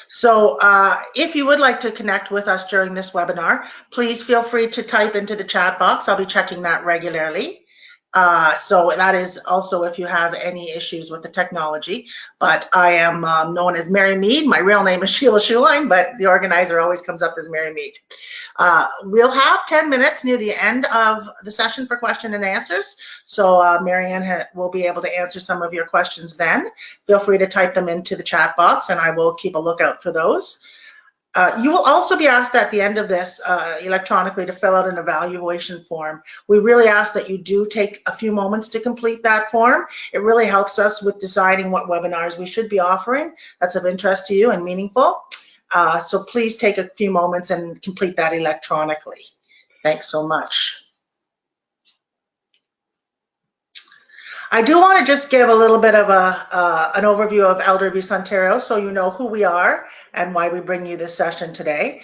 So if you would like to connect with us during this webinar, please feel free to type into the chat box. I'll be checking that regularly. So that is also if you have any issues with the technology. But I am known as Mary Mead. My real name is Sheila Schuline, but the organizer always comes up as Mary Mead. We'll have 10 minutes near the end of the session for question and answers. So Marianne will be able to answer some of your questions then. Feel free to type them into the chat box and I will keep a lookout for those. You will also be asked at the end of this electronically to fill out an evaluation form. We really ask that you do take a few moments to complete that form. It really helps us with deciding what webinars we should be offering that's of interest to you and meaningful. So please take a few moments and complete that electronically. Thanks so much. I do want to just give a little bit of an overview of Elder Abuse Ontario so you know who we are and why we bring you this session today.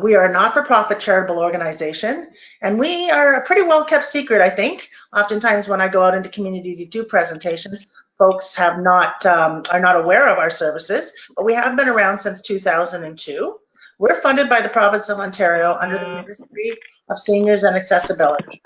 We are a not-for-profit charitable organization, and we are a pretty well-kept secret, I think. Oftentimes when I go out into community to do presentations, folks are not aware of our services, but we have been around since 2002. We're funded by the province of Ontario under the Ministry of Seniors and Accessibility.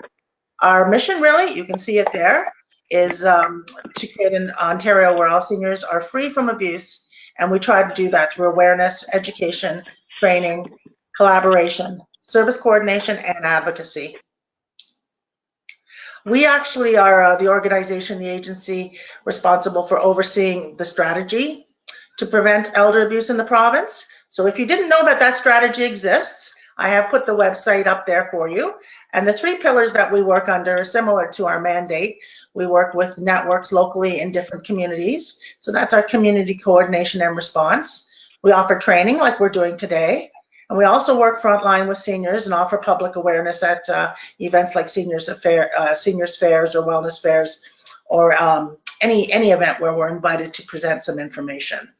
Our mission, really, you can see it there, is to create an Ontario where all seniors are free from abuse, and we try to do that through awareness, education, training, collaboration, service coordination, and advocacy. We actually are the organization, the agency responsible for overseeing the strategy to prevent elder abuse in the province. So if you didn't know that that strategy exists, I have put the website up there for you. And the three pillars that we work under are similar to our mandate. We work with networks locally in different communities. So that's our community coordination and response. We offer training like we're doing today. And we also work frontline with seniors and offer public awareness at events like seniors fairs or wellness fairs or any event where we're invited to present some information.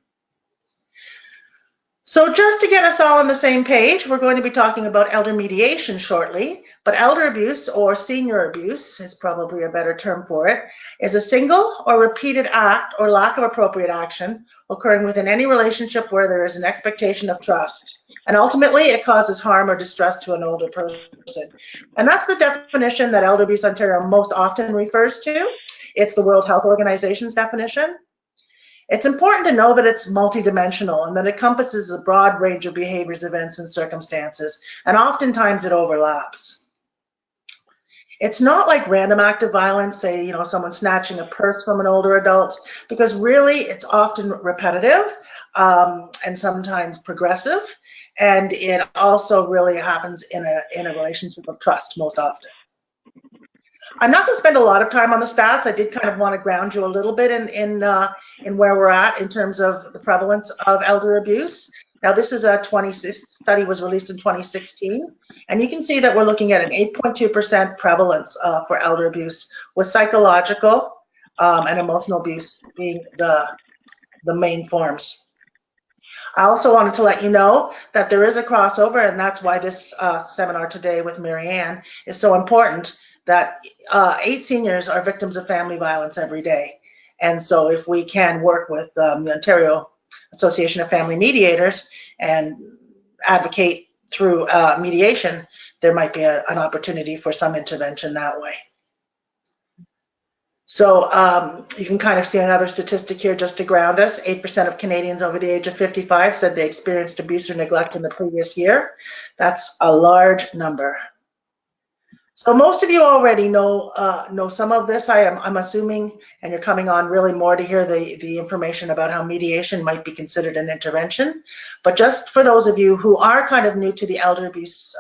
So just to get us all on the same page, we're going to be talking about elder mediation shortly, but elder abuse or senior abuse is probably a better term for it, is a single or repeated act or lack of appropriate action occurring within any relationship where there is an expectation of trust. And ultimately, it causes harm or distress to an older person. And that's the definition that Elder Abuse Ontario most often refers to. It's the World Health Organization's definition. It's important to know that it's multidimensional and that it encompasses a broad range of behaviors, events, and circumstances, and oftentimes it overlaps. It's not like random act of violence, say, someone snatching a purse from an older adult, because really it's often repetitive and sometimes progressive, and it also really happens in a relationship of trust most often. I'm not going to spend a lot of time on the stats. I did kind of want to ground you a little bit in where we're at in terms of the prevalence of elder abuse. Now, this is study was released in 2016, and you can see that we're looking at an 8.2% prevalence for elder abuse, with psychological and emotional abuse being the main forms. I also wanted to let you know that there is a crossover, and that's why this seminar today with Marianne is so important, that 8 seniors are victims of family violence every day. And so if we can work with the Ontario Association of Family Mediators and advocate through mediation, there might be an opportunity for some intervention that way. So you can kind of see another statistic here just to ground us. 8% of Canadians over the age of 55 said they experienced abuse or neglect in the previous year. That's a large number. So most of you already know some of this, I'm assuming, and you're coming on really more to hear the information about how mediation might be considered an intervention. But just for those of you who are kind of new to the elder abuse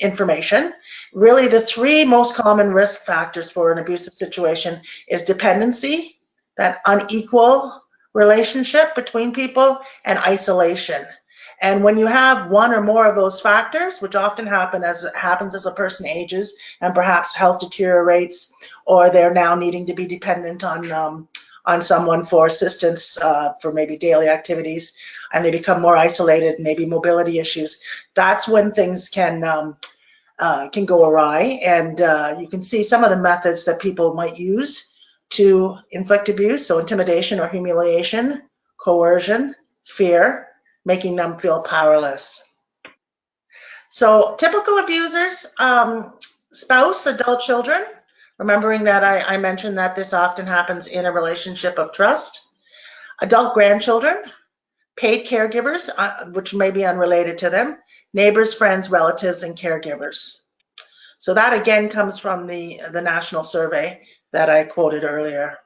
information, really the 3 most common risk factors for an abusive situation is dependency, that unequal relationship between people, and isolation. And when you have one or more of those factors, which often happens as a person ages and perhaps health deteriorates, or they're now needing to be dependent on someone for assistance for maybe daily activities, and they become more isolated, maybe mobility issues, that's when things can go awry. And you can see some of the methods that people might use to inflict abuse, so intimidation or humiliation, coercion, fear, making them feel powerless. So typical abusers, spouse, adult children, remembering that I mentioned that this often happens in a relationship of trust. Adult grandchildren, paid caregivers, which may be unrelated to them, neighbors, friends, relatives, and caregivers. So that again comes from the national survey that I quoted earlier.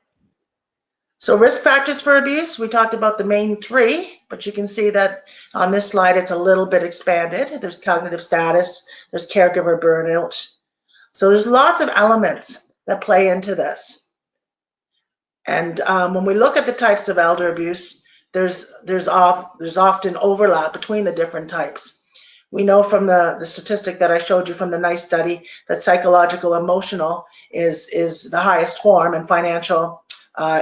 So risk factors for abuse, we talked about the main three, but you can see that on this slide it's a little bit expanded. There's cognitive status, there's caregiver burnout. So there's lots of elements that play into this. And when we look at the types of elder abuse, there's often overlap between the different types. We know from the statistic that I showed you from the NICE study that psychological emotional is the highest form, and financial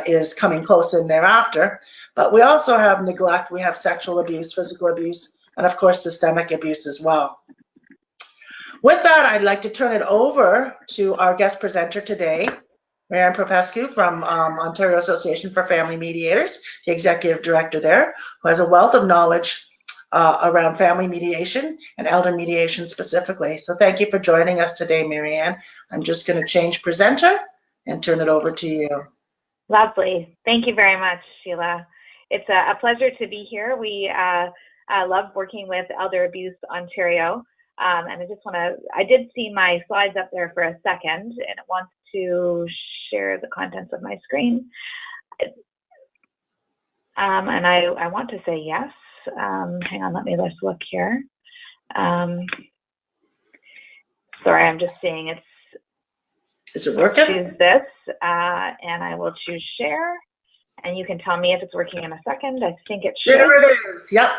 is coming close in thereafter. But we also have neglect, we have sexual abuse, physical abuse, and of course systemic abuse as well. With that, I'd like to turn it over to our guest presenter today, Marianne Popescu from Ontario Association for Family Mediators, the executive director there, who has a wealth of knowledge around family mediation and elder mediation specifically. So thank you for joining us today, Marianne. I'm just going to change presenter and turn it over to you. Lovely. Thank you very much, Sheila. It's a pleasure to be here. We love working with Elder Abuse Ontario. And I just want to, I did see my slides up there for a second, and it wants to share the contents of my screen. And I want to say yes. Hang on, let me just look here. Sorry, I'm just seeing it's. Is it working? Choose this, and I will choose share. And you can tell me if it's working in a second. I think it should. There it is. Yep.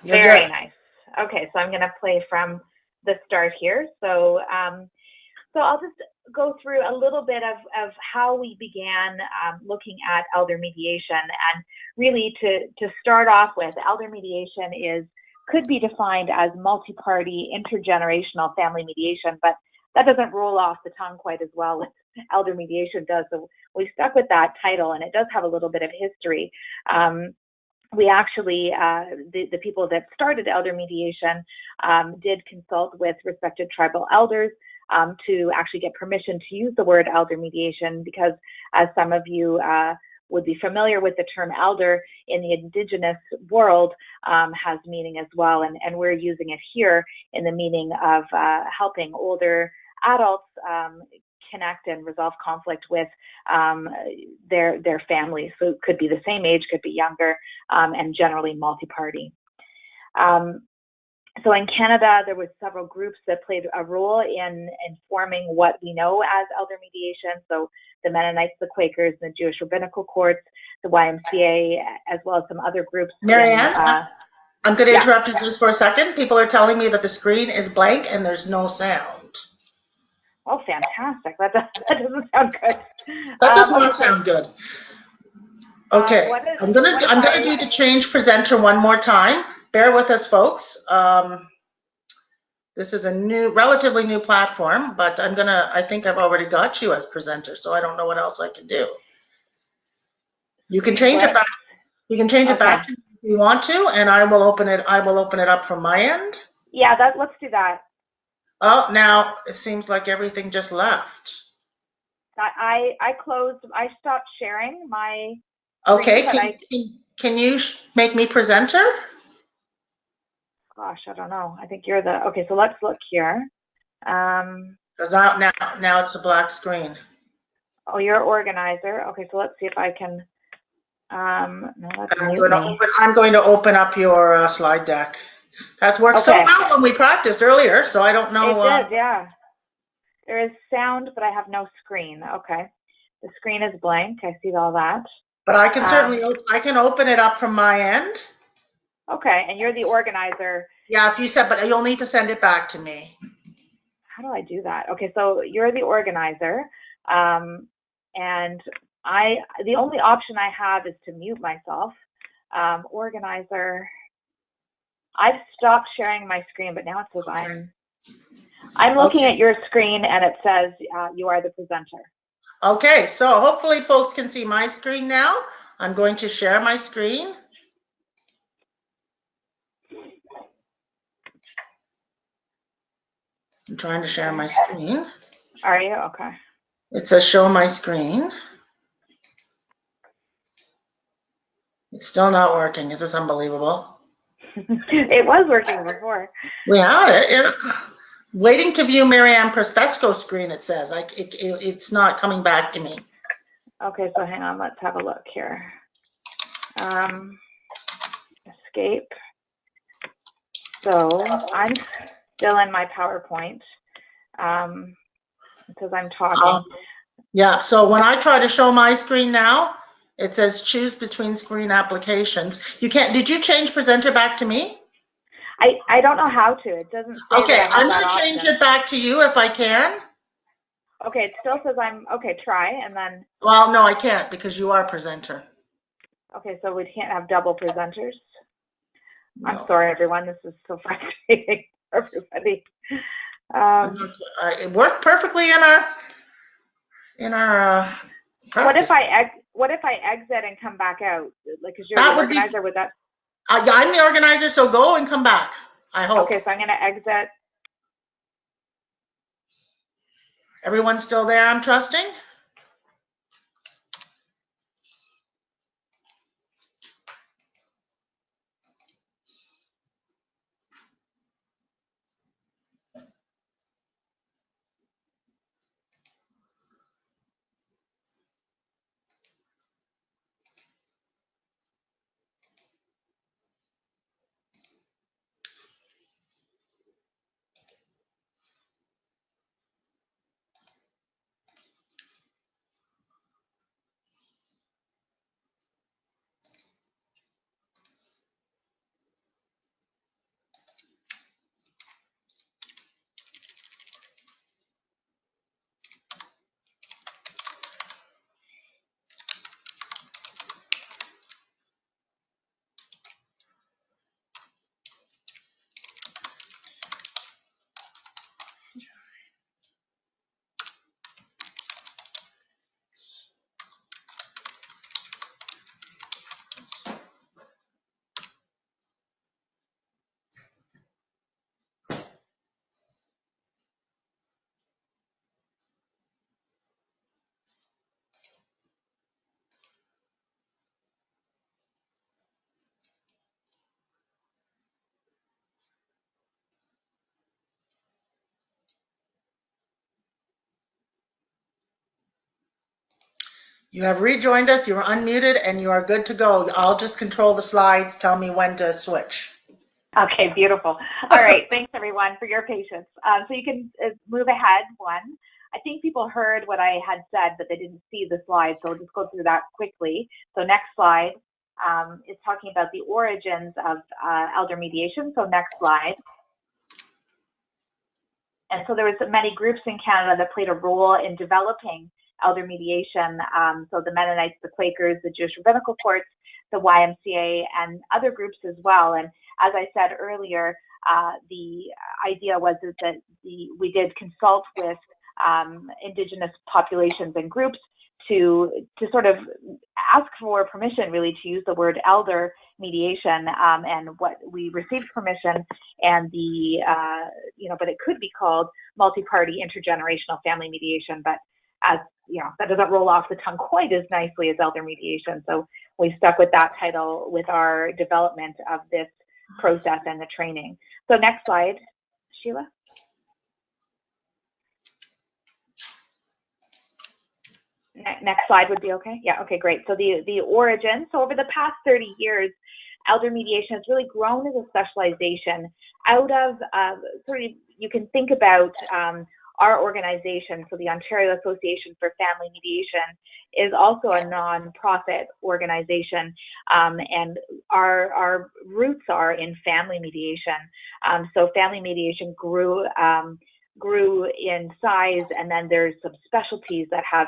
Very nice. Okay, so I'm going to play from the start here. So, so I'll just go through a little bit of how we began looking at elder mediation. And really to start off with, elder mediation could be defined as multi-party intergenerational family mediation, but that doesn't roll off the tongue quite as well as elder mediation does. So we stuck with that title, and it does have a little bit of history. We actually, the people that started elder mediation did consult with respected tribal elders to actually get permission to use the word elder mediation, because as some of you would be familiar with, the term elder in the Indigenous world has meaning as well, and we're using it here in the meaning of helping older adults connect and resolve conflict with their families. So it could be the same age, could be younger, and generally multi-party. So in Canada, there were several groups that played a role in forming what we know as elder mediation. So the Mennonites, the Quakers, the Jewish Rabbinical Courts, the YMCA, as well as some other groups. Marianne, I'm going to interrupt you just for a second. People are telling me that the screen is blank and there's no sound. Oh, fantastic. That doesn't sound good. That does not sound good. Okay, I'm gonna do the change presenter one more time. Bear with us, folks. This is a relatively new platform, but I think I've already got you as presenter, so I don't know what else I can do. You can change it back. You can change it back if you want to, and I will open it up from my end. Yeah, let's do that. Oh, now it seems like everything just left. I stopped sharing my. Okay, can you make me presenter? Gosh, I don't know. I think you're the, okay, so let's look here. Because now it's a black screen. Oh, you're organizer. Okay, so let's see if I can, I'm going to open up your slide deck. That's worked so well when we practiced earlier, so I don't know. It did, yeah. There is sound, but I have no screen. Okay. The screen is blank. I see all that. But I can certainly, I can open it up from my end. Okay, and you're the organizer. Yeah, but you'll need to send it back to me. How do I do that? Okay, so you're the organizer, and the only option I have is to mute myself. Organizer. I've stopped sharing my screen, but now it says I'm looking at your screen, and it says you are the presenter. Okay, so hopefully folks can see my screen now. I'm going to share my screen. I'm trying to share my screen. Are you? Okay. It says show my screen. It's still not working. Is this unbelievable? It was working before. We had it. Waiting to view Marianne Prospesco's screen, it says. It's not coming back to me. Okay, so hang on. Let's have a look here. Escape. So I'm still in my PowerPoint because I'm talking. Yeah, so when I try to show my screen now, it says choose between screen applications. You can't, did you change presenter back to me? I don't know how to. It doesn't say Okay, that I have I'm that gonna option. change it back to you if I can. Okay, it still says okay, try, and then. Well, no, I can't because you are presenter. Okay, so we can't have double presenters. No. I'm sorry, everyone. This is so frustrating for everybody. It worked perfectly in our practice. What if I exit and come back out? Like, because you're That the would be- organizer, would that? I'm the organizer, so go and come back, I hope. Okay, so I'm going to exit. Everyone's still there, I'm trusting? You have rejoined us, you are unmuted, and you are good to go. I'll just control the slides, tell me when to switch. Okay, beautiful. All right, thanks everyone for your patience. So you can move ahead one. I think people heard what I had said, but they didn't see the slide, so I'll just go through that quickly. So next slide is talking about the origins of elder mediation. So next slide. And so there was many groups in Canada that played a role in developing elder mediation. So the Mennonites, the Quakers, the Jewish Rabbinical Courts, the YMCA, and other groups as well. And as I said earlier, the idea was that we did consult with Indigenous populations and groups to sort of ask for permission, really, to use the word elder mediation, and what we received permission, and but it could be called multi-party intergenerational family mediation, but as you know, that doesn't roll off the tongue quite as nicely as elder mediation. So we stuck with that title with our development of this process and the training. So next slide, Sheila. Next slide would be okay. Yeah, okay, great. So the origin. So over the past 30 years, elder mediation has really grown as a specialization out of you can think about our organization. So the Ontario Association for Family Mediation is also a non-profit organization, and our roots are in family mediation. So family mediation grew in size, and then there's some specialties that have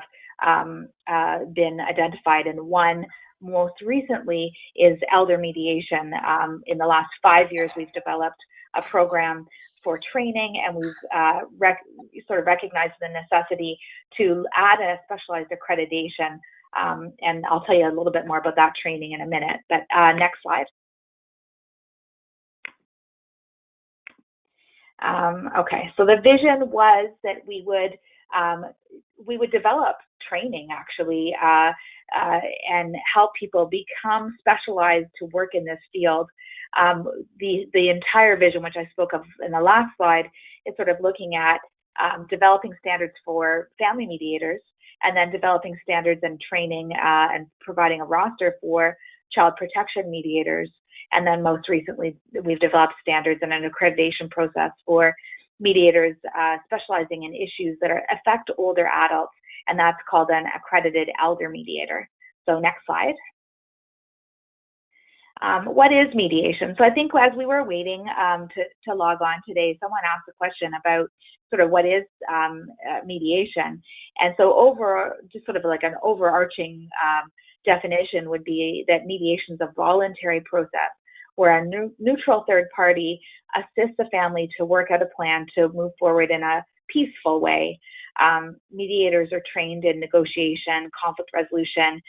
been identified, and one most recently is elder mediation. In the last 5 years, we've developed a program for training, and we've sort of recognized the necessity to add a specialized accreditation, and I'll tell you a little bit more about that training in a minute. But next slide. Okay, so the vision was that we would develop training actually and help people become specialized to work in this field. The entire vision, which I spoke of in the last slide, is sort of looking at developing standards for family mediators, and then developing standards and training and providing a roster for child protection mediators. And then most recently, we've developed standards and an accreditation process for mediators specializing in issues that affect older adults, and that's called an accredited elder mediator. So next slide. What is mediation? So I think as we were waiting to log on today, someone asked a question about sort of what is mediation. And so just sort of like an overarching definition would be that mediation is a voluntary process where a neutral third party assists the family to work out a plan to move forward in a peaceful way. Mediators are trained in negotiation, conflict resolution.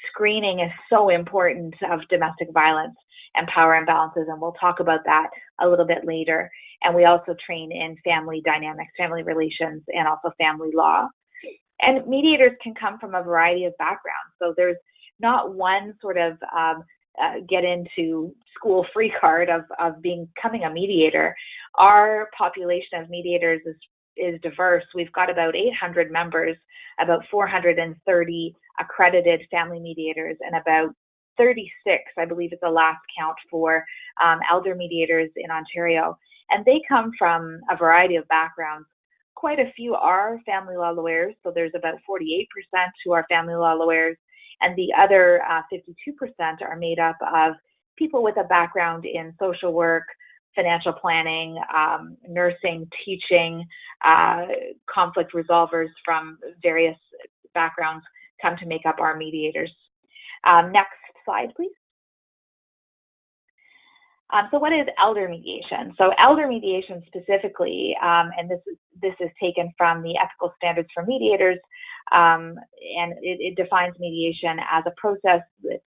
Screening is so important of domestic violence and power imbalances, and we'll talk about that a little bit later. And we also train in family dynamics, family relations, and also family law. And mediators can come from a variety of backgrounds. So there's not one sort of get into school free card of becoming a mediator. Our population of mediators is diverse. We've got about 800 members, about 430 accredited family mediators, and about 36, I believe is the last count, for elder mediators in Ontario. And they come from a variety of backgrounds. Quite a few are family law lawyers, so there's about 48% who are family law lawyers, and the other 52% are made up of people with a background in social work, financial planning, nursing, teaching, conflict resolvers from various backgrounds come to make up our mediators. Next slide, please. So what is elder mediation? So elder mediation specifically, and this is taken from the ethical standards for mediators, and it defines mediation as a process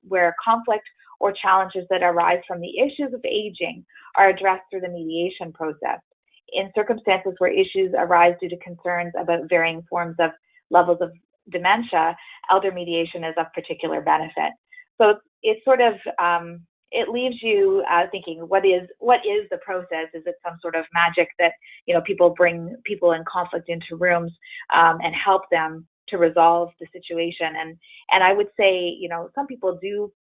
where conflict or challenges that arise from the issues of aging are addressed through the mediation process. In circumstances where issues arise due to concerns about varying forms of levels of dementia, elder mediation is of particular benefit. So it's sort of it leaves you thinking, what is the process? Is it some sort of magic that people bring people in conflict into rooms and help them to resolve the situation? And I would say some people do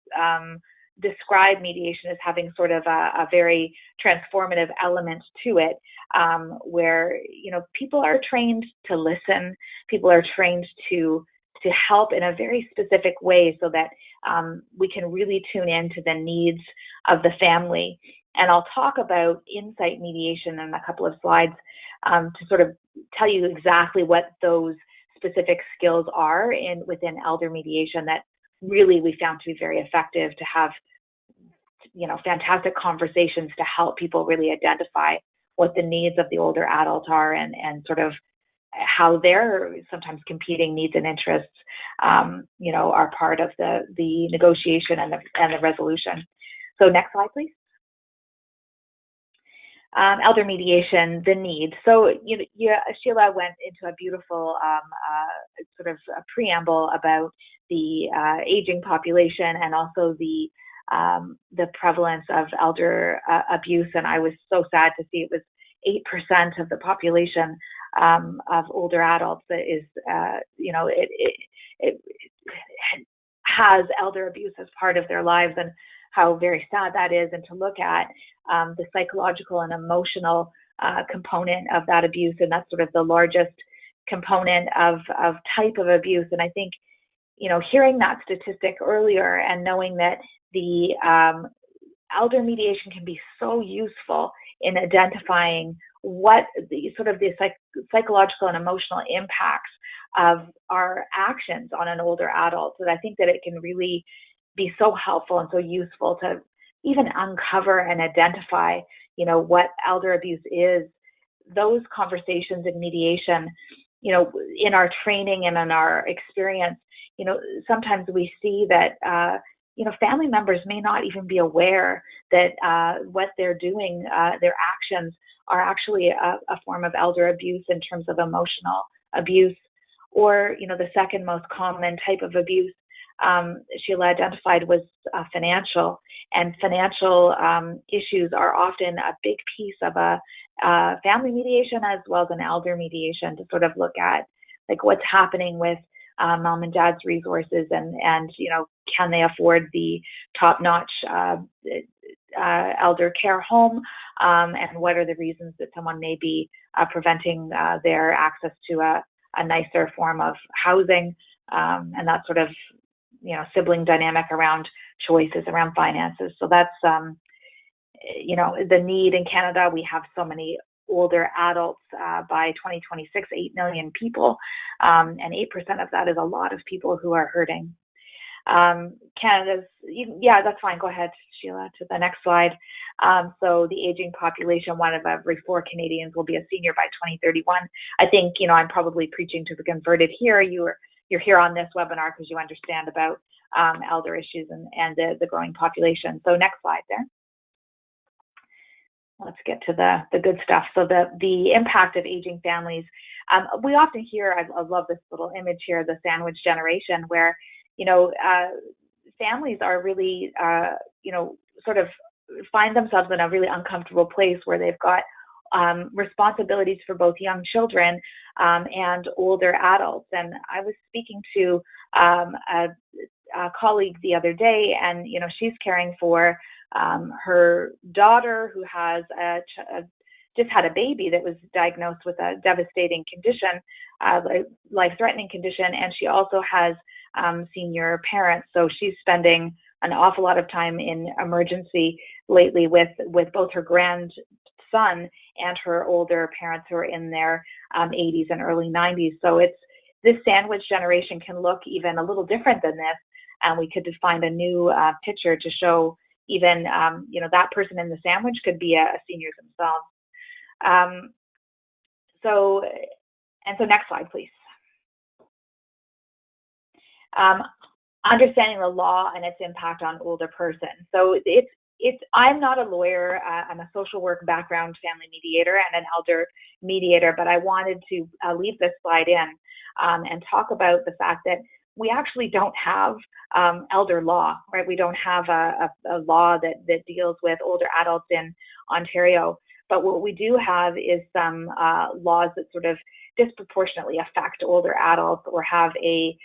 describe mediation as having sort of a very transformative element to it, where people are trained to listen, people are trained to help in a very specific way so that we can really tune into the needs of the family. And I'll talk about insight mediation in a couple of slides to sort of tell you exactly what those specific skills are within elder mediation that really we found to be very effective to have fantastic conversations to help people really identify what the needs of the older adult are and sort of how their sometimes competing needs and interests are part of the negotiation and the resolution. So next slide, please. Elder mediation, the need. So Sheila went into a beautiful sort of a preamble about the aging population and also the prevalence of elder abuse, and I was so sad to see it was 8% of the population of older adults that is, it has elder abuse as part of their lives, and how very sad that is, and to look at the psychological and emotional component of that abuse, and that's sort of the largest component of type of abuse. And I think, hearing that statistic earlier and knowing that the elder mediation can be so useful in identifying what the sort of the psychological and emotional impacts of our actions on an older adult. So I think that it can really be so helpful and so useful to even uncover and identify, what elder abuse is. Those conversations in mediation, in our training and in our experience, sometimes we see that family members may not even be aware that what they're doing, their actions, are actually a form of elder abuse in terms of emotional abuse. Or, the second most common type of abuse Sheila identified was financial. And financial issues are often a big piece of a family mediation as well as an elder mediation, to sort of look at like what's happening with mom and dad's resources, and can they afford the top-notch elder care home, and what are the reasons that someone may be preventing their access to a nicer form of housing, and that sort of sibling dynamic around choices around finances. So that's the need in Canada. We have so many older adults. By 2026, 8 million people, and 8% of that is a lot of people who are hurting. Yeah, that's fine. Go ahead, Sheila, to the next slide. So the aging population, 1 of every 4 Canadians will be a senior by 2031. I think, I'm probably preaching to the converted here. You're here on this webinar because you understand about elder issues and the growing population. So next slide there. Let's get to the good stuff. So the impact of aging families. We often hear, I love this little image here, the sandwich generation, where families are really, sort of find themselves in a really uncomfortable place where they've got responsibilities for both young children and older adults. And I was speaking to a colleague the other day, and she's caring for her daughter who has just had a baby that was diagnosed with a devastating condition, life-threatening condition, and she also has senior parents. So she's spending an awful lot of time in emergency lately with both her grandson and her older parents who are in their 80s and early 90s. So this sandwich generation can look even a little different than this, and we could find a new picture to show even that person in the sandwich could be a senior themselves. So next slide, please. Understanding the law and its impact on older person. So I'm not a lawyer. I'm a social work background family mediator and an elder mediator, but I wanted to leave this slide in and talk about the fact that we actually don't have elder law, right? We don't have a law that deals with older adults in Ontario. But what we do have is some laws that sort of disproportionately affect older adults or have a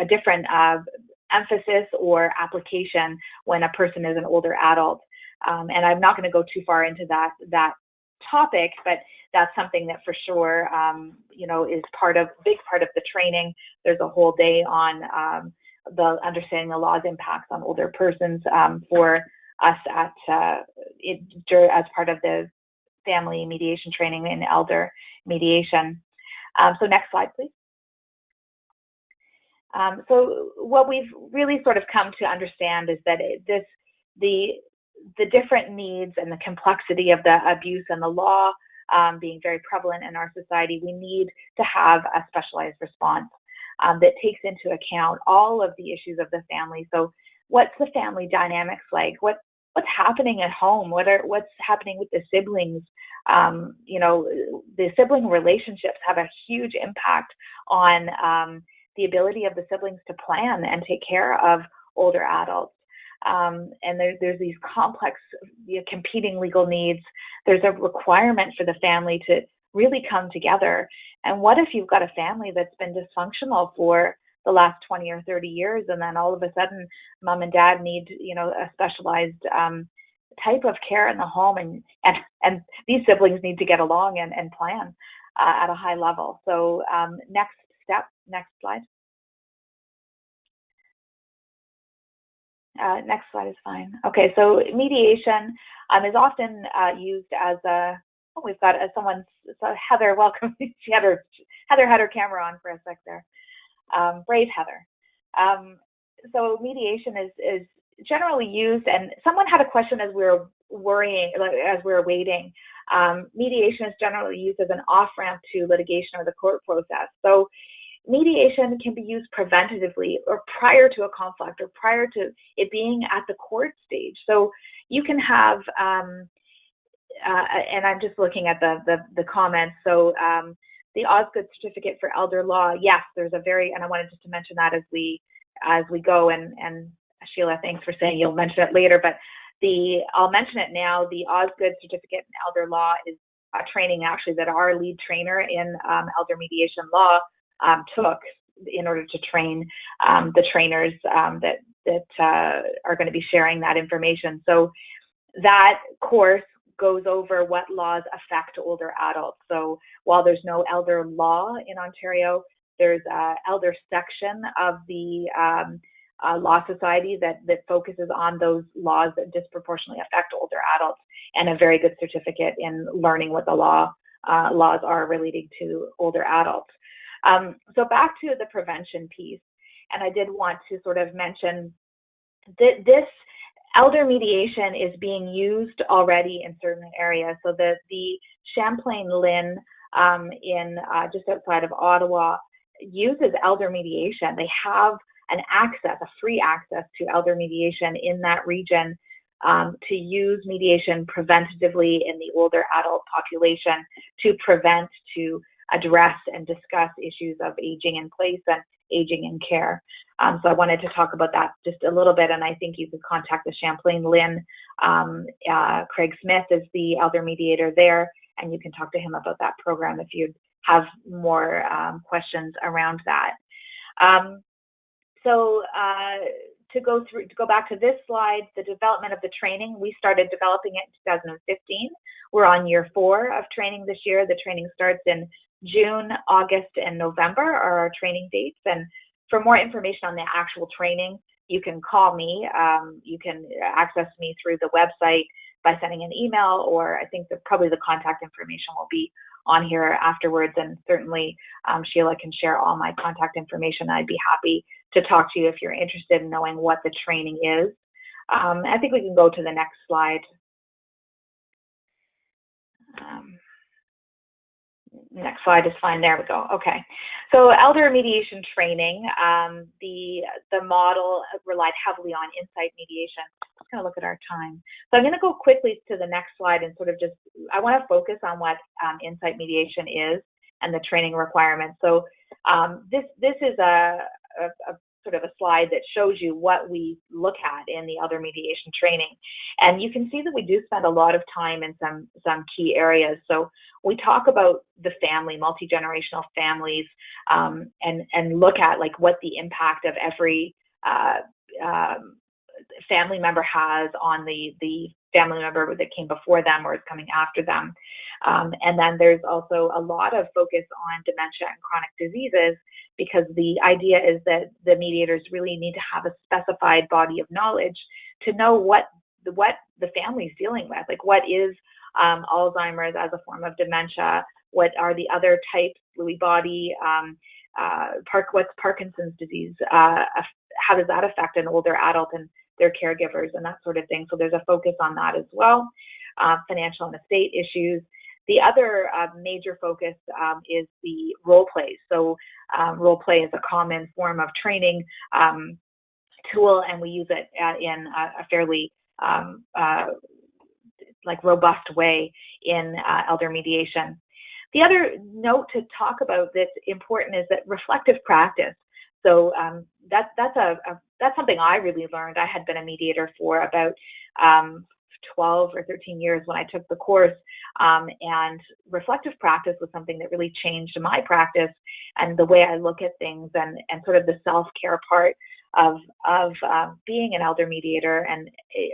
different emphasis or application when a person is an older adult. And I'm not going to go too far into that topic, but that's something that for sure, is big part of the training. There's a whole day on the understanding the law's impacts on older persons for us as part of the family mediation training in elder mediation. So next slide, please. So what we've really sort of come to understand is that the different needs and the complexity of the abuse and the law being very prevalent in our society, we need to have a specialized response that takes into account all of the issues of the family. So what's the family dynamics like? What's happening at home? What's happening with the siblings? The sibling relationships have a huge impact on the ability of the siblings to plan and take care of older adults. And there's these complex competing legal needs. There's a requirement for the family to really come together. And what if you've got a family that's been dysfunctional for the last 20 or 30 years, and then all of a sudden mom and dad need, a specialized type of care in the home, and these siblings need to get along and plan at a high level. So next slide. Next slide is fine. Okay, so mediation is often used as we've got Heather, welcome. Heather had her camera on for a sec there. Brave Heather. So mediation is generally used, and someone had a question as we were waiting. Mediation is generally used as an off-ramp to litigation or the court process. So mediation can be used preventatively or prior to a conflict or prior to it being at the court stage. So you can have, and I'm just looking at the comments. So the Osgood Certificate for Elder Law, yes, there's a very, and I wanted just to mention that as we go, and Sheila, thanks for saying you'll mention it later, but I'll mention it now. The Osgood Certificate in Elder Law is a training actually that our lead trainer in elder mediation law took in order to train the trainers that are going to be sharing that information. So that course goes over what laws affect older adults. So while there's no elder law in Ontario, there's an elder section of the Law Society that focuses on those laws that disproportionately affect older adults, and a very good certificate in learning what the laws are relating to older adults. So back to the prevention piece, and I did want to sort of mention that this elder mediation is being used already in certain areas. So the Champlain Lynn in just outside of Ottawa uses elder mediation. They have an access, a free access to elder mediation in that region to use mediation preventatively in the older adult population to prevent, to address and discuss issues of aging in place and aging in care. So I wanted to talk about that just a little bit, and I think you could contact the Champlain Lynn. Craig Smith is the elder mediator there, and you can talk to him about that program if you have more questions around that. So to go back to this slide, the development of the training, we started developing it in 2015. We're on year 4 of training this year. The training starts in June, August, and November are our training dates. And for more information on the actual training, you can call me. You can access me through the website by sending an email, or I think that probably the contact information will be on here afterwards. And certainly Sheila can share all my contact information. I'd be happy to talk to you if you're interested in knowing what the training is. I think we can go to the next slide. Next slide is fine. There we go. Okay. So elder mediation training, the model relied heavily on insight mediation. I'm just going to look at our time. So I'm going to go quickly to the next slide and sort of just, I want to focus on what insight mediation is and the training requirements. So this is a sort of a slide that shows you what we look at in the elder mediation training. And you can see that we do spend a lot of time in some key areas. So we talk about the family, multi-generational families, and look at like what the impact of every family member has on the family member that came before them or is coming after them. And then there's also a lot of focus on dementia and chronic diseases, because the idea is that the mediators really need to have a specified body of knowledge to know what the family's dealing with. Like, what is Alzheimer's as a form of dementia? What are the other types, Lewy body, what's Parkinson's disease? How does that affect an older adult and their caregivers and that sort of thing? So there's a focus on that as well. Financial and estate issues. The other major focus is the role play. So role play is a common form of training tool, and we use it in a fairly robust way in elder mediation. The other note to talk about that's important is that reflective practice. So that's something I really learned. I had been a mediator for about 12 or 13 years when I took the course, and reflective practice was something that really changed my practice and the way I look at things, and sort of the self-care part of being an elder mediator,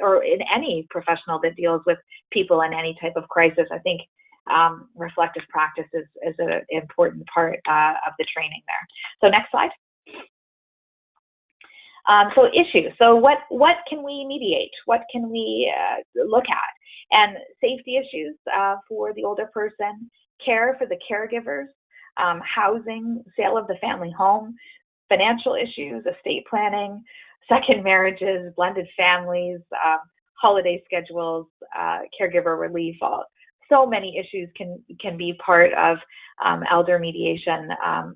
or in any professional that deals with people in any type of crisis. I think reflective practice is an important part of the training there. So next slide. So issues. So what can we mediate? What can we look at? And safety issues for the older person, care for the caregivers, housing, sale of the family home, financial issues, estate planning, second marriages, blended families, holiday schedules, caregiver relief, so many issues can be part of elder mediation.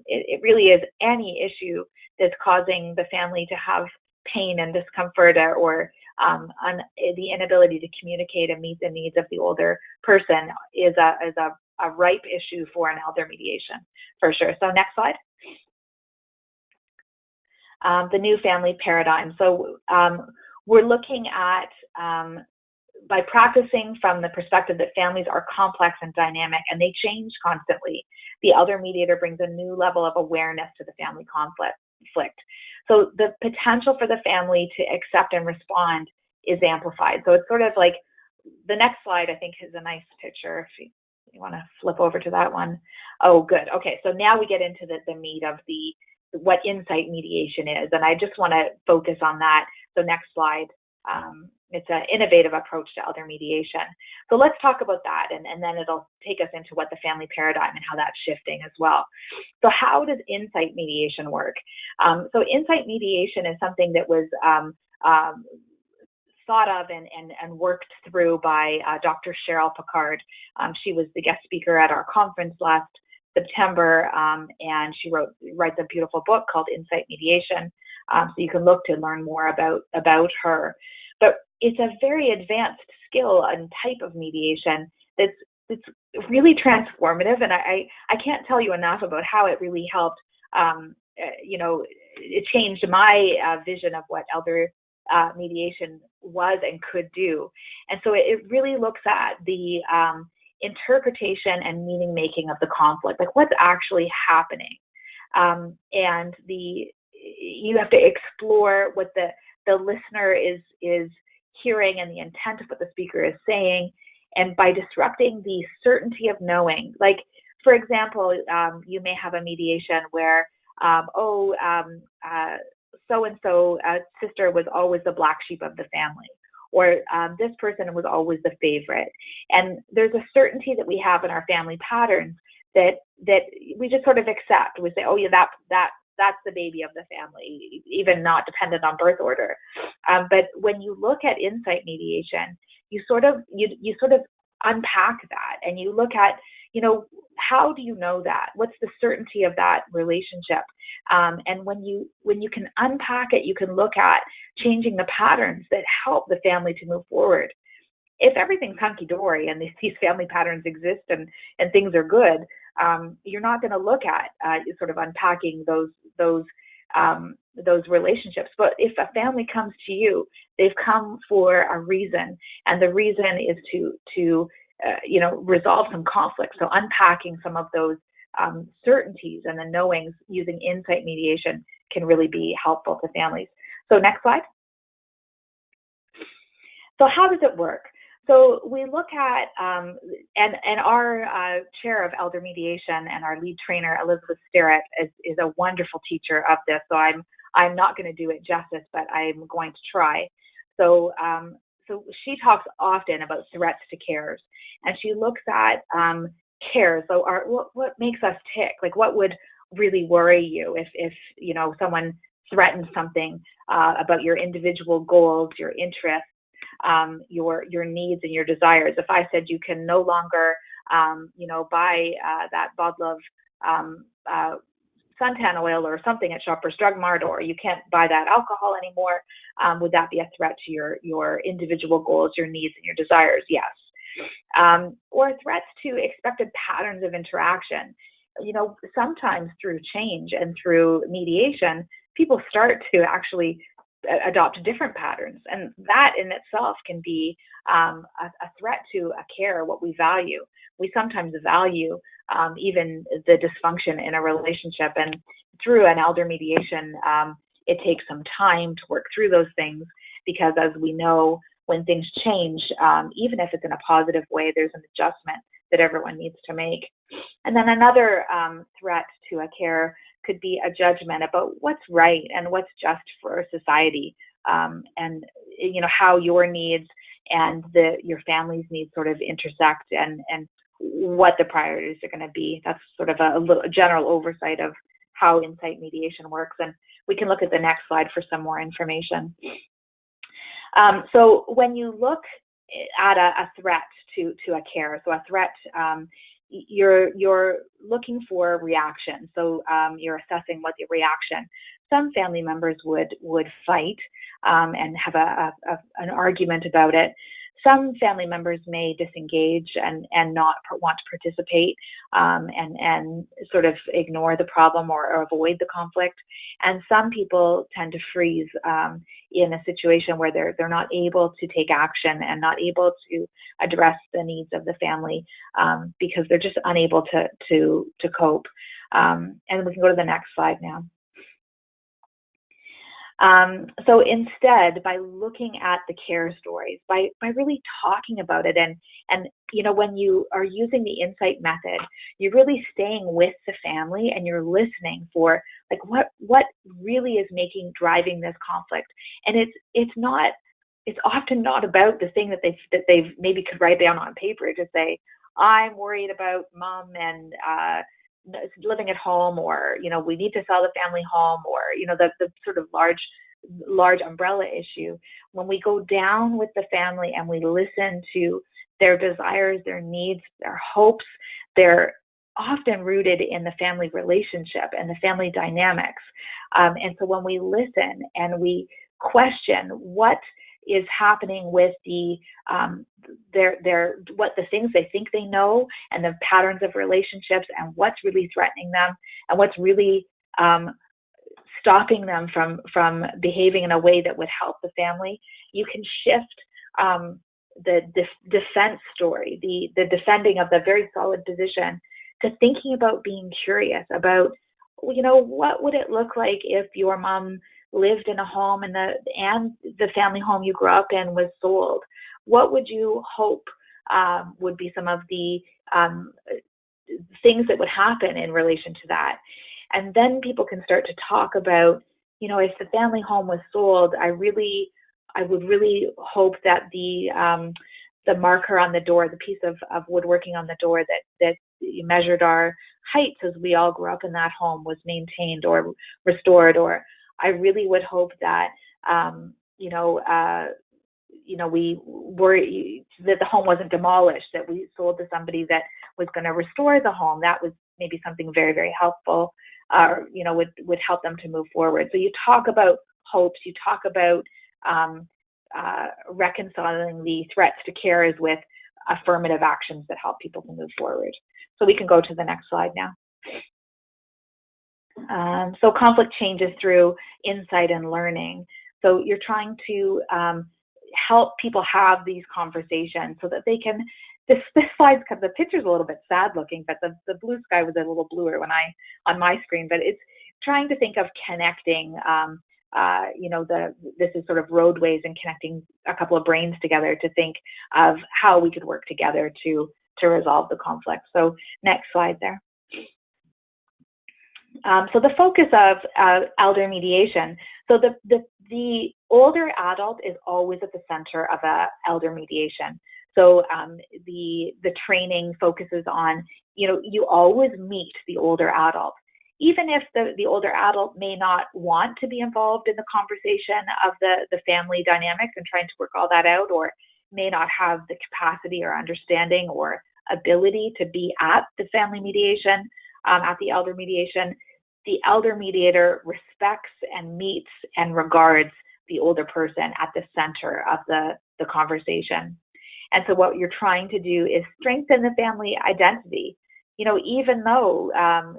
It really is any issue that's causing the family to have pain and discomfort, or the inability to communicate and meet the needs of the older person is a ripe issue for an elder mediation, for sure. So next slide. The new family paradigm. So we're looking at, by practicing from the perspective that families are complex and dynamic and they change constantly, the elder mediator brings a new level of awareness to the family conflict. So the potential for the family to accept and respond is amplified. So it's sort of like, the next slide, I think, is a nice picture. If you want to flip over to that one. Oh, good. Okay, so now we get into the meat of what insight mediation is, and I just want to focus on that. So next slide. It's an innovative approach to elder mediation. So let's talk about that, and then it'll take us into what the family paradigm and how that's shifting as well. So how does insight mediation work? So insight mediation is something that was thought of and worked through by Dr. Cheryl Picard. She was the guest speaker at our conference last September, and she writes a beautiful book called Insight Mediation. So you can look to learn more about her. But it's a very advanced skill and type of mediation that's really transformative, and I can't tell you enough about how it really helped. It changed my vision of what elder mediation was and could do. And so it really looks at the interpretation and meaning making of the conflict, like what's actually happening, and you have to explore what the listener is hearing and the intent of what the speaker is saying, and by disrupting the certainty of knowing. Like, for example, you may have a mediation where so-and-so sister was always the black sheep of the family, or this person was always the favorite. And there's a certainty that we have in our family patterns that we just sort of accept. We say, oh yeah, that's the baby of the family, even not dependent on birth order. But when you look at insight mediation, you sort of unpack that, and you look at, how do you know that? What's the certainty of that relationship? And when you can unpack it, you can look at changing the patterns that help the family to move forward. If everything's hunky-dory and these family patterns exist and things are good, you're not going to look at sort of unpacking those relationships. But if a family comes to you, they've come for a reason, and the reason is to resolve some conflict. So unpacking some of those certainties and the knowings using insight mediation can really be helpful to families. So next slide. So how does it work? So we look at, and our chair of elder mediation and our lead trainer, Elizabeth Sterrett, is a wonderful teacher of this. So I'm not going to do it justice, but I'm going to try. So she talks often about threats to cares, and she looks at cares. So what makes us tick? Like, what would really worry you if someone threatens something about your individual goals, your interests, your needs and your desires. If I said you can no longer, buy that bottle of suntan oil or something at Shoppers Drug Mart, or you can't buy that alcohol anymore, would that be a threat to your individual goals, your needs and your desires? Yes. Or threats to expected patterns of interaction. Sometimes through change and through mediation, people start to actually adopt different patterns, and that in itself can be a threat to a care, what we value. We sometimes value even the dysfunction in a relationship, and through an elder mediation, it takes some time to work through those things, because as we know, when things change, even if it's in a positive way, there's an adjustment that everyone needs to make. And then another threat to a care could be a judgment about what's right and what's just for society, and how your needs and your family's needs sort of intersect, and what the priorities are going to be. That's sort of a general oversight of how insight mediation works, and we can look at the next slide for some more information. So when you look add a threat to a care. So a threat, you're looking for a reaction. So you're assessing what the reaction. Some family members would fight and have an argument about it. Some family members may disengage and not want to participate and sort of ignore the problem or avoid the conflict. And some people tend to freeze in a situation where they're not able to take action and not able to address the needs of the family because they're just unable to cope. And we can go to the next slide now. So instead, by looking at the care stories, by really talking about it, and you know, when you are using the insight method, you're really staying with the family and you're listening for like what really is driving this conflict. And it's often not about the thing that they've maybe could write down on paper to say, I'm worried about mom and living at home, or you know, we need to sell the family home, or you know, the sort of large umbrella issue. When we go down with the family and we listen to their desires, their needs, their hopes, they're often rooted in the family relationship and the family dynamics. And so when we listen and we question what is happening with what the things they think they know and the patterns of relationships and what's really threatening them and what's really stopping them from behaving in a way that would help the family, you can shift the defense story, the defending of the very solid position, to thinking about being curious about, you know, what would it look like if your mom lived in a home and the family home you grew up in was sold? What would you hope would be some of the things that would happen in relation to that? And then people can start to talk about, you know, if the family home was sold, I would really hope that the marker on the door, the piece of woodworking on the door that measured our heights as we all grew up in that home, was maintained or restored. Or I really would hope that that the home wasn't demolished, that we sold to somebody that was going to restore the home. That was maybe something very, very helpful, you know, would help them to move forward. So you talk about hopes, you talk about reconciling the threats to cares with affirmative actions that help people to move forward. So we can go to the next slide now. So conflict changes through insight and learning. So you're trying to help people have these conversations so that they can, this slide's the picture's a little bit sad looking, but the blue sky was a little bluer on my screen, but it's trying to think of connecting, you know, this is sort of roadways and connecting a couple of brains together to think of how we could work together to resolve the conflict. So next slide there. So the focus of elder mediation. So the older adult is always at the center of elder mediation. So the training focuses on, you know, you always meet the older adult. Even if the older adult may not want to be involved in the conversation of the family dynamics and trying to work all that out, or may not have the capacity or understanding or ability to be at the family mediation, at the elder mediation, the elder mediator respects and meets and regards the older person at the center of the conversation. And so what you're trying to do is strengthen the family identity. You know, even though,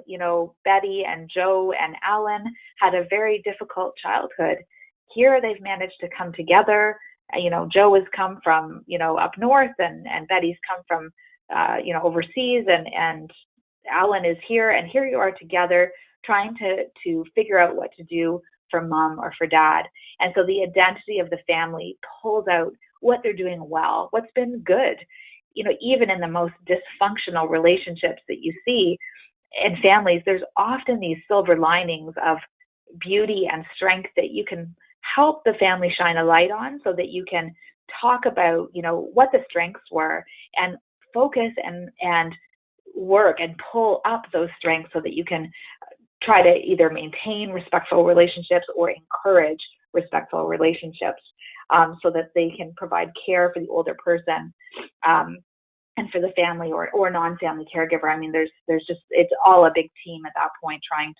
you know, Betty and Joe and Alan had a very difficult childhood, here they've managed to come together. You know, Joe has come from, you know, up north, and Betty's come from, you know, overseas, and Alan is here, and here you are together trying to figure out what to do for mom or for dad. And so the identity of the family pulls out what they're doing well, what's been good. You know, even in the most dysfunctional relationships that you see in families, there's often these silver linings of beauty and strength that you can help the family shine a light on, so that you can talk about, you know, what the strengths were and focus and work and pull up those strengths so that you can try to either maintain respectful relationships or encourage respectful relationships. so that they can provide care for the older person. And for the family or non-family caregiver. I mean, there's just, it's all a big team at that point trying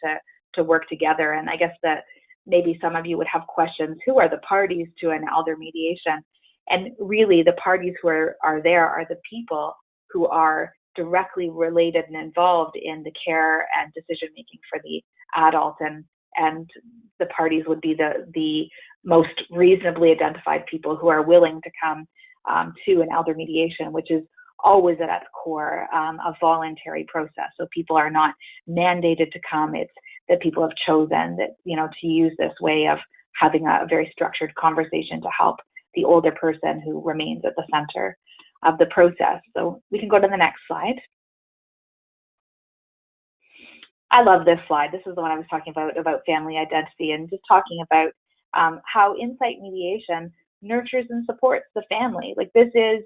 to work together. And I guess that maybe some of you would have questions, who are the parties to an elder mediation? And really the parties who are there are the people who are directly related and involved in the care and decision making for the adult, and the parties would be the most reasonably identified people who are willing to come to an elder mediation, which is always at its core a voluntary process. So people are not mandated to come. It's that people have chosen that, to use this way of having a very structured conversation to help the older person who remains at the center of the process. So we can go to the next slide. I love this slide. This is the one I was talking about family identity, and just talking about how insight mediation nurtures and supports the family. Like, this is,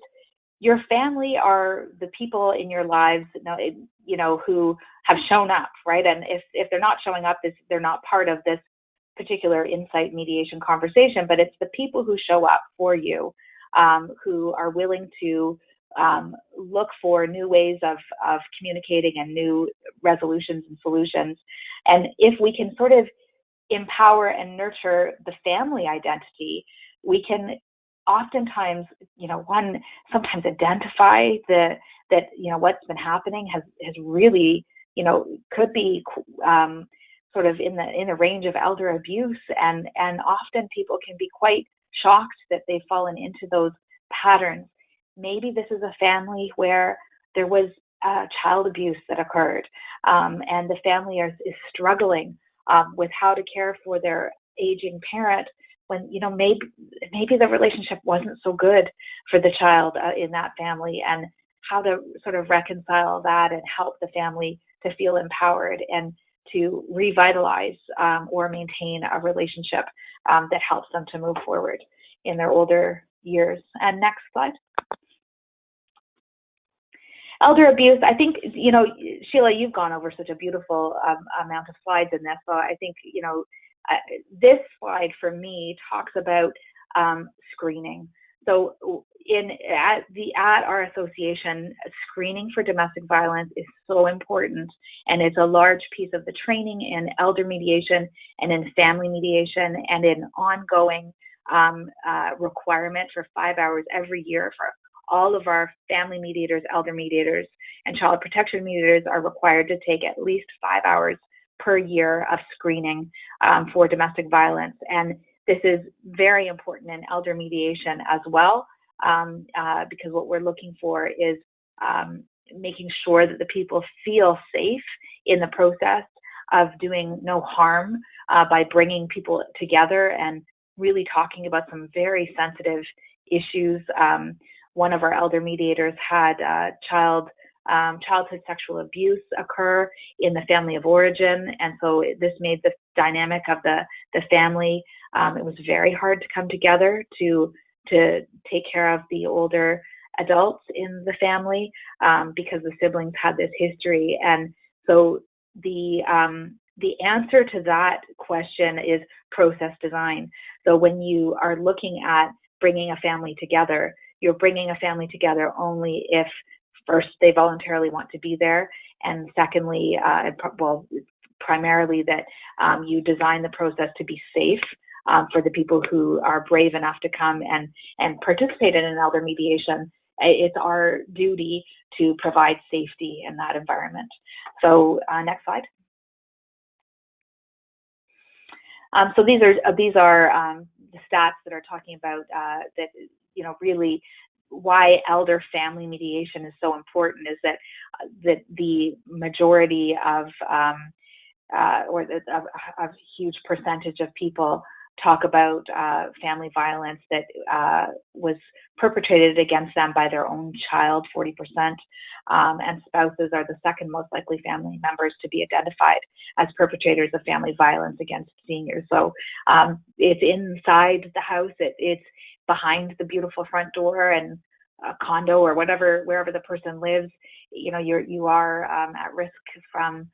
your family are the people in your lives, who have shown up, right? And if they're not showing up, they're not part of this particular insight mediation conversation, but it's the people who show up for you, who are willing to look for new ways of communicating and new resolutions and solutions. And if we can sort of empower and nurture the family identity, we can oftentimes, sometimes identify that what's been happening has really, could be sort of in the range of elder abuse, and often people can be quite shocked that they've fallen into those patterns. Maybe this is a family where there was child abuse that occurred, and the family is struggling with how to care for their aging parent, when maybe the relationship wasn't so good for the child in that family, and how to sort of reconcile that and help the family to feel empowered and to revitalize or maintain a relationship that helps them to move forward in their older years. And next slide. Elder abuse, I think, Sheila, you've gone over such a beautiful amount of slides in this. So I think, this slide for me talks about screening. So at our association, screening for domestic violence is so important, and it's a large piece of the training in elder mediation and in family mediation, and in ongoing requirement for 5 hours every year for all of our family mediators, elder mediators, and child protection mediators are required to take at least 5 hours per year of screening for domestic violence. And this is very important in elder mediation as well, because what we're looking for is making sure that the people feel safe in the process of doing no harm by bringing people together and really talking about some very sensitive issues. One of our elder mediators had childhood sexual abuse occur in the family of origin, and so this made the dynamic of the family. It was very hard to come together to take care of the older adults in the family because the siblings had this history. And so the answer to that question is process design. So when you are looking at bringing a family together, you're bringing a family together only if first they voluntarily want to be there, and secondly, primarily that you design the process to be safe for the people who are brave enough to come and participate in an elder mediation. It's our duty to provide safety in that environment. So next slide. So these are the stats that are talking about that, really why elder family mediation is so important is that the majority of a huge percentage of people talk about family violence that was perpetrated against them by their own child, 40%, and spouses are the second most likely family members to be identified as perpetrators of family violence against seniors. So it's inside the house, it's behind the beautiful front door and a condo or wherever the person lives. You are at risk from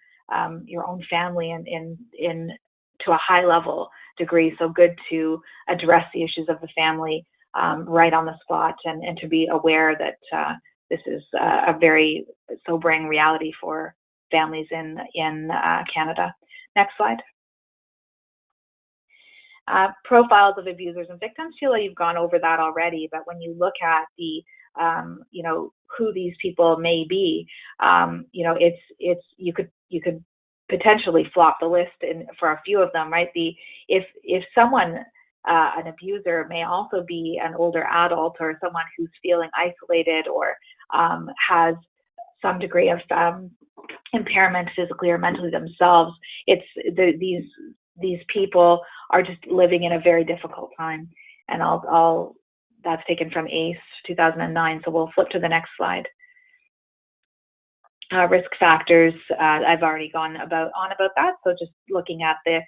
your own family in to a high level degree. So good to address the issues of the family right on the spot, and to be aware that this is a very sobering reality for families in Canada. Next slide. Profiles of abusers and victims. Sheila, you've gone over that already, but when you look at the, who these people may be, it's you could potentially flop the list for a few of them, right? If someone, an abuser may also be an older adult or someone who's feeling isolated or has some degree of impairment physically or mentally themselves. These people are just living in a very difficult time, and that's taken from ACE 2009. So we'll flip to the next slide. Risk factors. I've already gone on about that. So just looking at a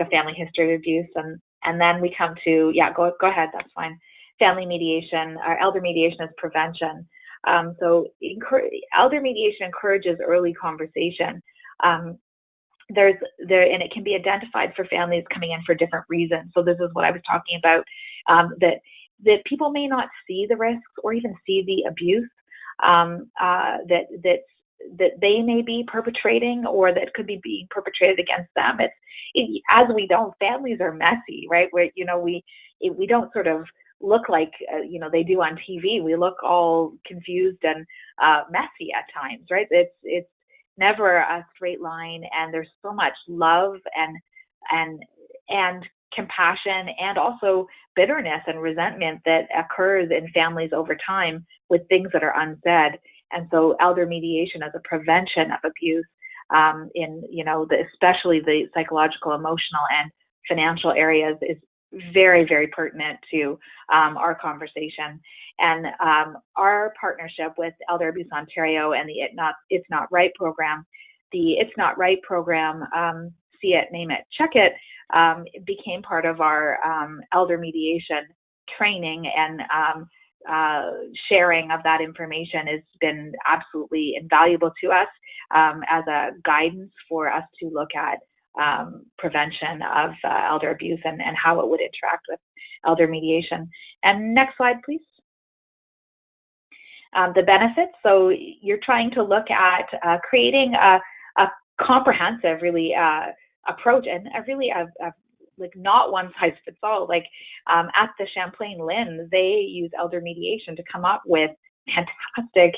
family history of abuse, and then we come to go ahead. That's fine. Family mediation. Elder mediation is prevention. So elder mediation encourages early conversation. And it can be identified for families coming in for different reasons. So this is what I was talking about, that people may not see the risks or even see the abuse that they may be perpetrating or that could be being perpetrated against them. As we know, families are messy, right? Where we don't sort of look like they do on TV. We look all confused and messy at times, right? It's never a straight line, and there's so much love and compassion and also bitterness and resentment that occurs in families over time with things that are unsaid. And so elder mediation as a prevention of abuse especially the psychological, emotional, and financial areas is very, very pertinent to our conversation. And our partnership with Elder Abuse Ontario and the It's Not Right program, See It, Name It, Check It, became part of our elder mediation training, and sharing of that information has been absolutely invaluable to us as a guidance for us to look at prevention of elder abuse and how it would interact with elder mediation. And next slide, please. The benefits. So you're trying to look at creating a comprehensive, really, approach, and like not one size fits all. Like at the Champlain Lynn, they use elder mediation to come up with fantastic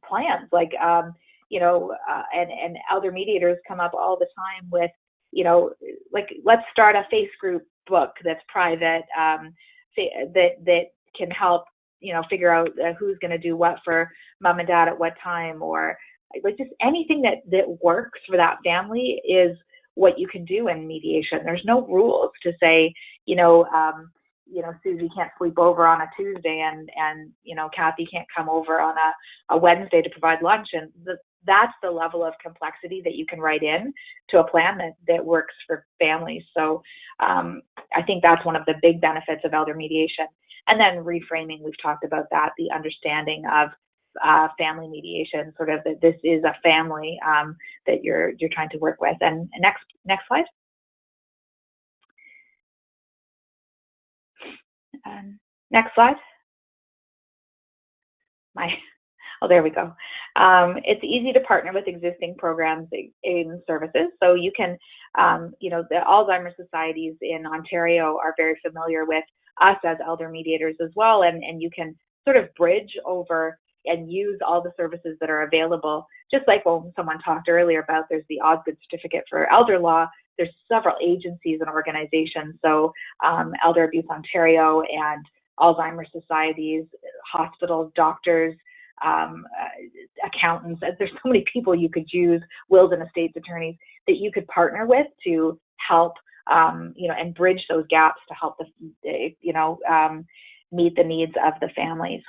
plans. Like and elder mediators come up all the time with like, let's start a face group book that's private, that can help figure out who's going to do what for mom and dad at what time, or like just anything that works for that family is what you can do in mediation. There's no rules to say, Susie can't sleep over on a Tuesday and Kathy can't come over on a Wednesday to provide lunch. And that's the level of complexity that you can write in to a plan that works for families. So I think that's one of the big benefits of elder mediation. And then reframing, we've talked about that, the understanding of family mediation, sort of that this is a family that you're trying to work with. And next slide. Next slide. There we go. It's easy to partner with existing programs and services. So you can, the Alzheimer's societies in Ontario are very familiar with us as elder mediators as well, and you can sort of bridge over and use all the services that are available. Just like when someone talked earlier about, there's the Osgood Certificate for Elder Law, there's several agencies and organizations. So Elder Abuse Ontario and Alzheimer's societies, hospitals, doctors, accountants. There's so many people you could use, wills and estates attorneys, that you could partner with to help, and bridge those gaps to help meet the needs of the families.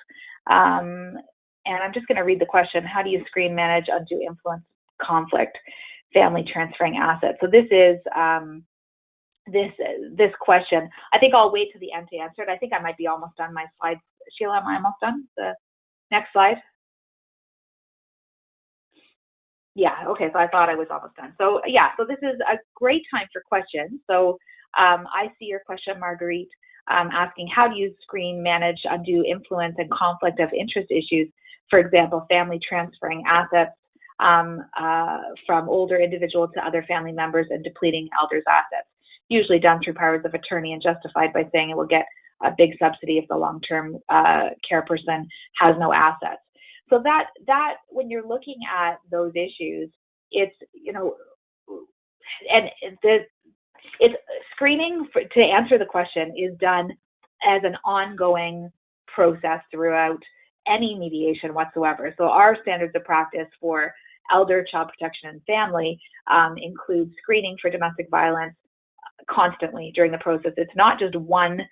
And I'm just going to read the question: how do you screen, manage undue influence, conflict, family transferring assets? So this is this question. I think I'll wait to the end to answer it. I think I might be almost done my slides. Sheila, am I almost done? The next slide. Yeah, okay, so I thought I was almost done. So yeah, so this is a great time for questions. So I see your question, Marguerite, asking how do you screen, manage undue influence and conflict of interest issues, for example, family transferring assets from older individuals to other family members and depleting elders' assets, usually done through powers of attorney and justified by saying it will get a big subsidy if the long-term care person has no assets. So that when you're looking at those issues, it's, you know, and it's screening to answer the question is done as an ongoing process throughout any mediation whatsoever. So our standards of practice for elder, child protection, and family include screening for domestic violence constantly during the process. It's not just one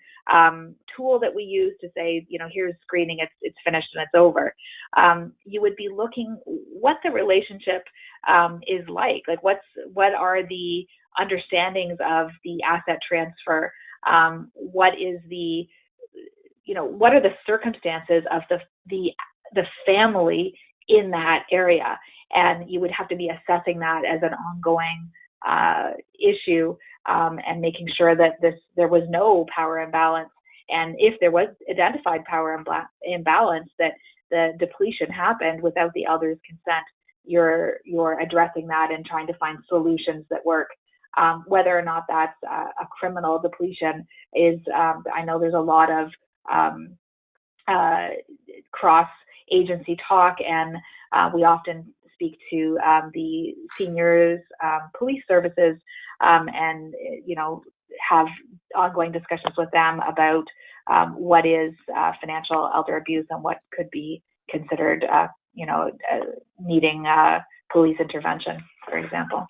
tool that we use to say, you know, here's screening, it's finished and it's over. You would be looking what the relationship is like what are the understandings of the asset transfer, what is the, you know, what are the circumstances of the family in that area, and you would have to be assessing that as an ongoing issue, and making sure that there was no power imbalance, and if there was identified power imbalance, that the depletion happened without the elder's consent. You're addressing that and trying to find solutions that work. Whether or not that's a criminal depletion is, I know there's a lot of cross-agency talk, and we often speak to the seniors police services and, you know, have ongoing discussions with them about what is financial elder abuse and what could be considered, you know, needing police intervention, for example.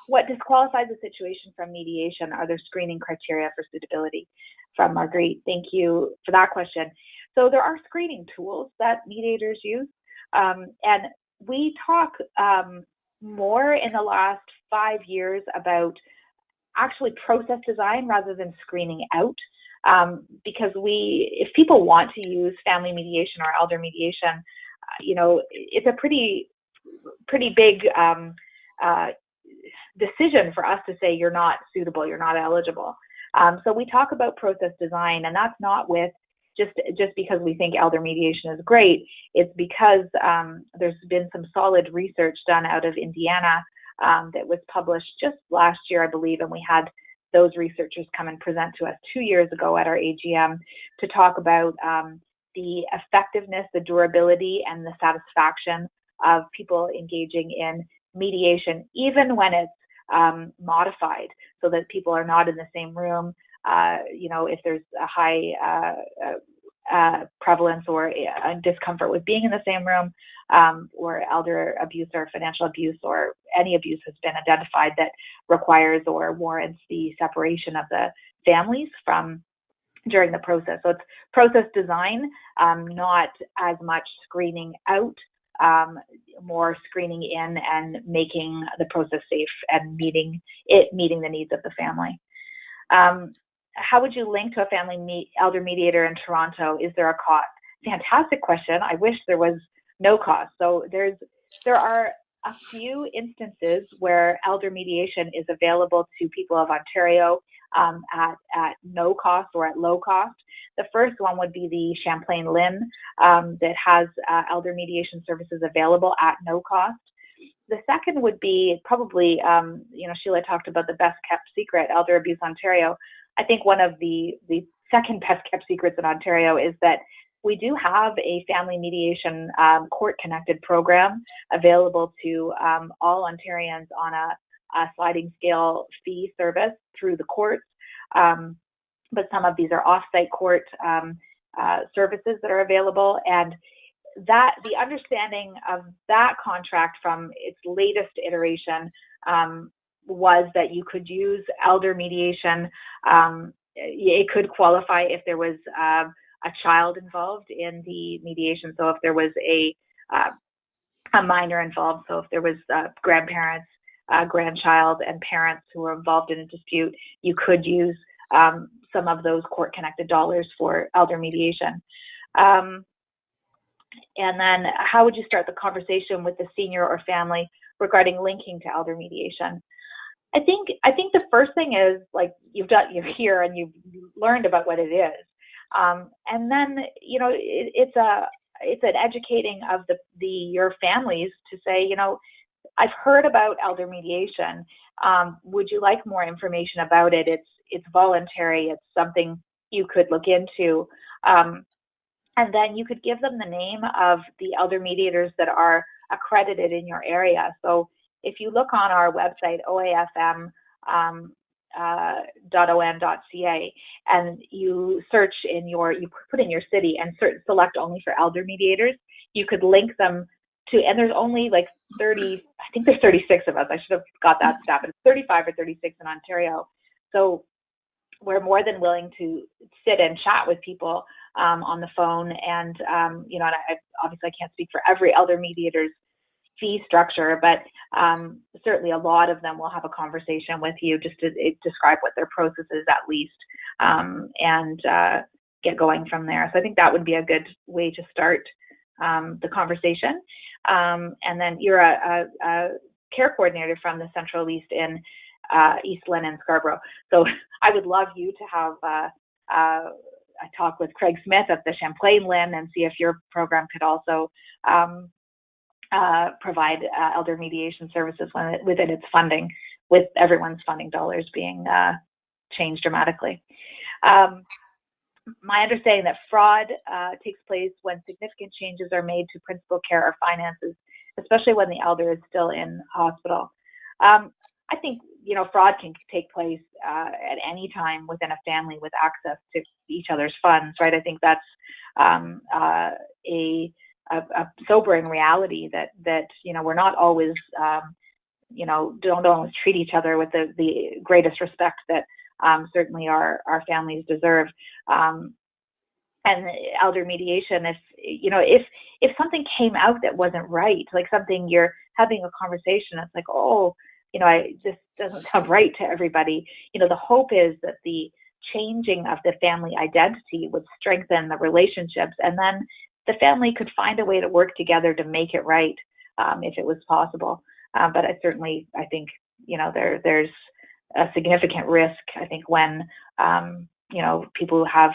What disqualifies a situation from mediation? Are there screening criteria for suitability? From Marguerite, thank you for that question. So there are screening tools that mediators use, and we talk more in the last 5 years about actually process design rather than screening out, because if people want to use family mediation or elder mediation, you know, it's a pretty big decision for us to say you're not suitable, you're not eligible. So we talk about process design, and that's not with just because we think elder mediation is great. It's because there's been some solid research done out of Indiana that was published just last year, I believe, and we had those researchers come and present to us 2 years ago at our AGM to talk about the effectiveness, the durability, and the satisfaction of people engaging in mediation, even when it's modified, so that people are not in the same room. You know, if there's a high prevalence or a discomfort with being in the same room, or elder abuse or financial abuse or any abuse has been identified that requires or warrants the separation of the families from during the process. So it's process design, not as much screening out, more screening in and making the process safe and meeting the needs of the family. How would you link to a family elder mediator in Toronto? Is there a cost? Fantastic question. I wish there was no cost. So there are a few instances where elder mediation is available to people of Ontario at no cost or at low cost. The first one would be the Champlain Lynn that has elder mediation services available at no cost. The second would be probably, you know, Sheila talked about the best kept secret, Elder Abuse Ontario. I think one of the second best kept secrets in Ontario is that we do have a family mediation court-connected program available to all Ontarians on a sliding scale fee service through the courts. But some of these are off-site court services that are available, and that the understanding of that contract from its latest iteration was that you could use elder mediation. It could qualify if there was a child involved in the mediation. So if there was a minor involved, so if there was grandparents, grandchild, and parents who were involved in a dispute, you could use some of those court-connected dollars for elder mediation. And then how would you start the conversation with the senior or family regarding linking to elder mediation? I think the first thing is, like, you're here and you've learned about what it is, and then it's an educating of your families to say, I've heard about elder mediation. Would you like more information about it? It's voluntary. It's something you could look into. And then you could give them the name of the elder mediators that are accredited in your area. So if you look on our website, oafm.on.ca, and you search you put in your city and select only for elder mediators, you could link them to, and there's only like 30, I think there's 36 of us. I should have got that stat, but it's 35 or 36 in Ontario. So we're more than willing to sit and chat with people on the phone. And, and obviously I can't speak for every elder mediator's fee structure, but certainly a lot of them will have a conversation with you just to describe what their process is at least, and get going from there. So I think that would be a good way to start the conversation. And then you're a care coordinator from the Central East in East Lynn and Scarborough. So I would love you to have a talk with Craig Smith at the Champlain Lynn and see if your program could also provide elder mediation services within its funding, with everyone's funding dollars being changed dramatically. My understanding that fraud takes place when significant changes are made to principal care or finances, especially when the elder is still in hospital. I think fraud can take place at any time within a family with access to each other's funds, right? I think that's a sobering reality that we're not always don't always treat each other with the greatest respect that certainly our families deserve. And elder mediation, if something came out that wasn't right, like something you're having a conversation, it's like, this doesn't sound right to everybody. The hope is that the changing of the family identity would strengthen the relationships, and then the family could find a way to work together to make it right, if it was possible. But I think, there's a significant risk, I think, when, people who have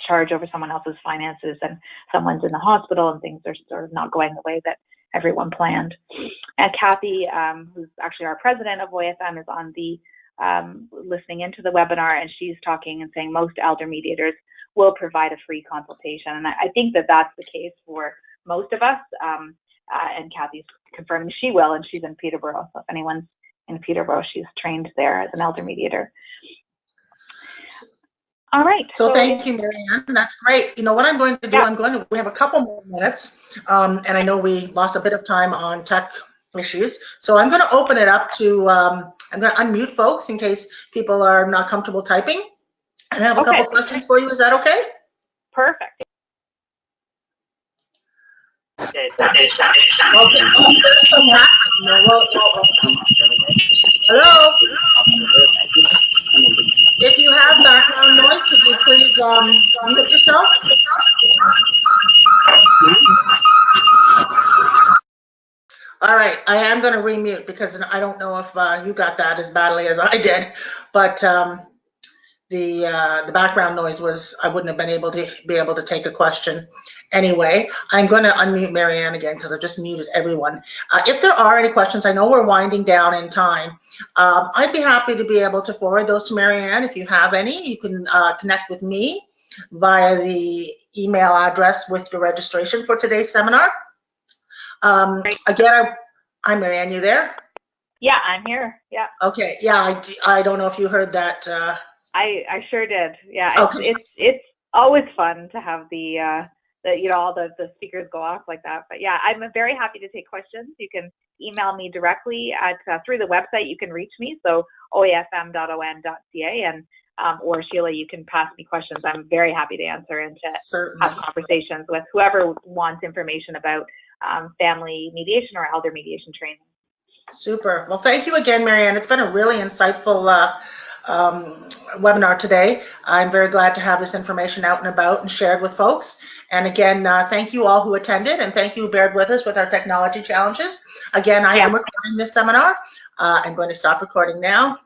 charge over someone else's finances and someone's in the hospital and things are sort of not going the way that everyone planned. And Kathy, who's actually our president of OAFM, is on the listening into the webinar, and she's talking and saying most elder mediators will provide a free consultation. And I think that that's the case for most of us. And Kathy's confirming she will, and she's in Peterborough. So if anyone's in Peterborough, she's trained there as an elder mediator. All right. So thank you, Marianne. That's great. What I'm going to do, Yeah. we have a couple more minutes, and I know we lost a bit of time on tech issues. So I'm going to open it up to, I'm going to unmute folks in case people are not comfortable typing. And I have a couple questions for you. Is that okay? Perfect. Hello? If you have background noise, could you please mute yourself? All right, I am going to remute because I don't know if you got that as badly as I did, but the background noise was, I wouldn't have been able to take a question. Anyway, I'm going to unmute Marianne again because I've just muted everyone. If there are any questions, I know we're winding down in time. I'd be happy to be able to forward those to Marianne. If you have any, you can connect with me via the email address with your registration for today's seminar. Again, I'm Marianne, you there? Yeah, I'm here. Yeah. Okay. Yeah, I don't know if you heard that. I sure did. Yeah. Okay. It's always fun to have all the speakers go off like that. But yeah, I'm very happy to take questions. You can email me directly at through the website. You can reach me, so oafm.on.ca, and or Sheila, you can pass me questions. I'm very happy to answer and to Certainly. have conversations with whoever wants information about family mediation or elder mediation training. Super. Well, thank you again, Marianne. It's been a really insightful webinar today. I'm very glad to have this information out and about and shared with folks. And again, thank you all who attended, and thank you who bared with us with our technology challenges. Again, I am recording this seminar. I'm going to stop recording now.